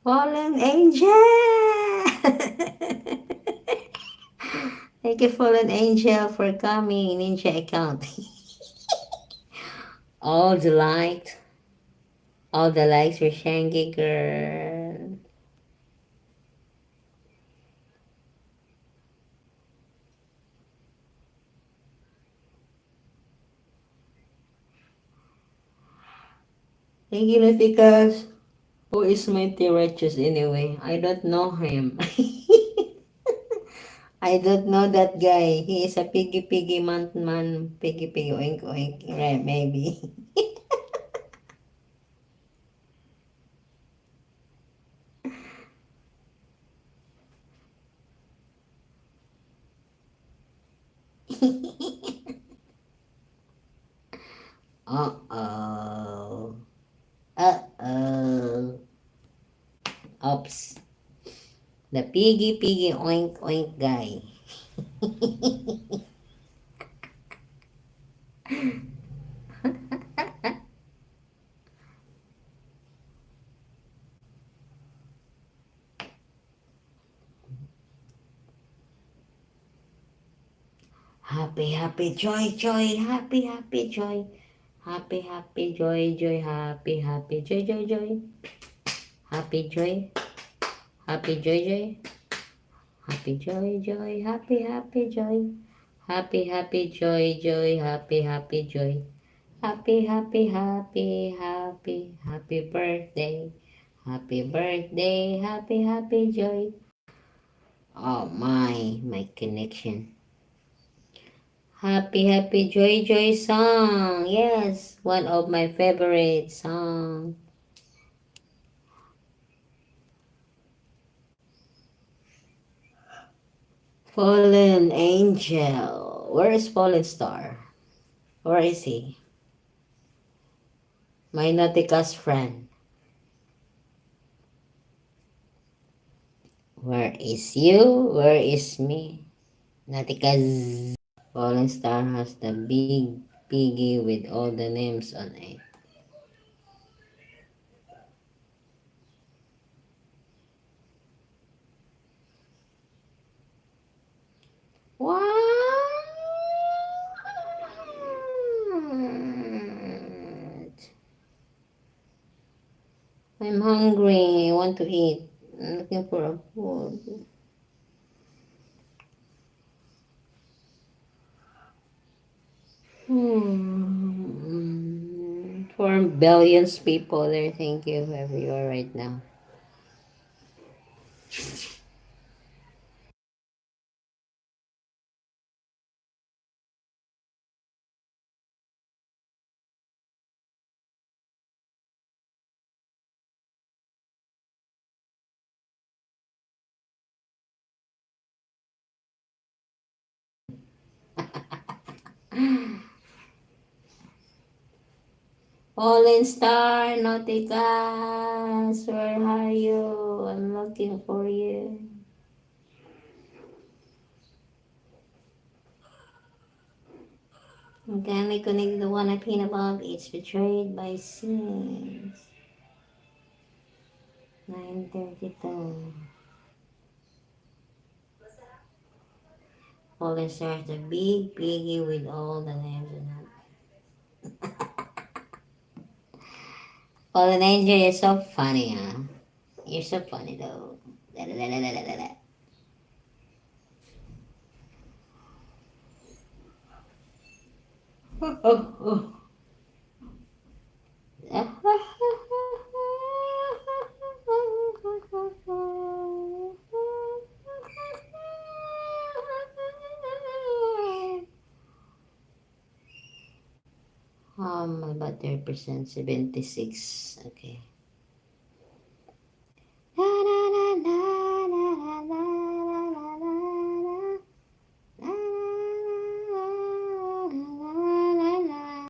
Fallen Angel! Thank you, Fallen Angel, for coming. Ninja account. all the light, all the likes for Shangy girl. Thank you, Natikas. Who is Mighty Righteous anyway? I don't know him. I don't know that guy. He is a piggy man, piggy oink oink, right? Maybe. Uh-oh. Uh-oh. Oops. The piggy oink oink guy. Happy joy, happy joy. Happy joy, happy joy. Happy joy, joy. Happy joy, happy joy. Happy joy, happy joy. Happy birthday. Happy birthday, happy joy. Oh my connection. Happy joy song. Yes, one of my favorite song. Fallen angel. Where is Fallen Star? Where is he? My Nautica's friend. Where is you? Where is me? Nautica's Fallen Star has the big piggy with all the names on it. What? I'm hungry. I want to eat. I'm looking for a food. For billions people there, thank you whoever you are right now. Fallen Star, Nauticas, where are you? I'm looking for you. Can we connect the one I pin above? It's betrayed by sins. 9:32. Fallen Star is the big piggy with all the names in it. Fallen Angel, you're so funny, huh? You're so funny though. Da, da, da, da, da, da, da. My battery percent 76. Okay.